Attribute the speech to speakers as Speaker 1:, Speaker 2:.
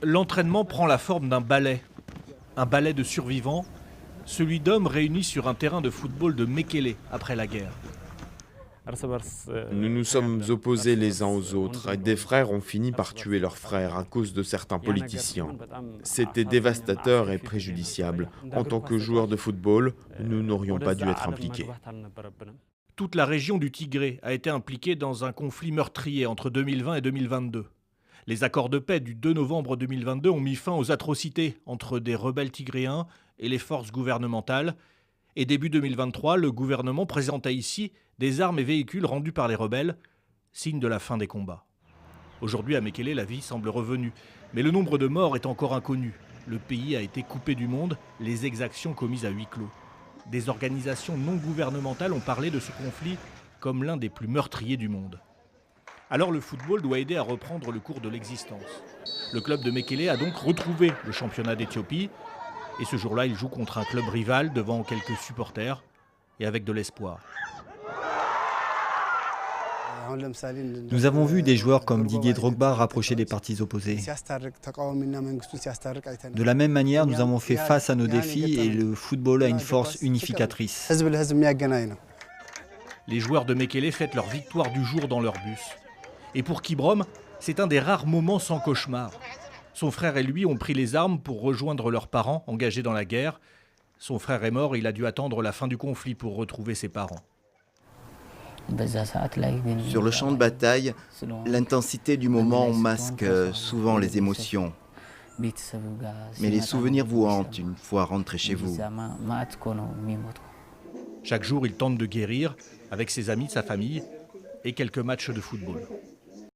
Speaker 1: L'entraînement prend la forme d'un ballet de survivants, celui d'hommes réunis sur un terrain de football de Mekele après la guerre.
Speaker 2: Nous nous sommes opposés les uns aux autres et des frères ont fini par tuer leurs frères à cause de certains politiciens. C'était dévastateur et préjudiciable. En tant que joueurs de football, nous n'aurions pas dû être impliqués.
Speaker 1: Toute la région du Tigré a été impliquée dans un conflit meurtrier entre 2020 et 2022. Les accords de paix du 2 novembre 2022 ont mis fin aux atrocités entre des rebelles tigréens et les forces gouvernementales. Et début 2023, le gouvernement présenta ici des armes et véhicules rendus par les rebelles, signe de la fin des combats. Aujourd'hui, à Mekele, la vie semble revenue, mais le nombre de morts est encore inconnu. Le pays a été coupé du monde, les exactions commises à huis clos. Des organisations non gouvernementales ont parlé de ce conflit comme l'un des plus meurtriers du monde. Alors le football doit aider à reprendre le cours de l'existence. Le club de Mekele a donc retrouvé le championnat d'Éthiopie. Et ce jour-là, il joue contre un club rival devant quelques supporters et avec de l'espoir.
Speaker 3: Nous avons vu des joueurs comme Didier Drogba rapprocher des partis opposés. De la même manière, nous avons fait face à nos défis et le football a une force unificatrice.
Speaker 1: Les joueurs de Mekele fêtent leur victoire du jour dans leur bus. Et pour Kibrom, c'est un des rares moments sans cauchemar. Son frère et lui ont pris les armes pour rejoindre leurs parents engagés dans la guerre. Son frère est mort et il a dû attendre la fin du conflit pour retrouver ses parents.
Speaker 4: Sur le champ de bataille, l'intensité du moment masque souvent les émotions. Mais les souvenirs vous hantent une fois rentrés chez vous.
Speaker 1: Chaque jour, il tente de guérir avec ses amis, sa famille et quelques matchs de football.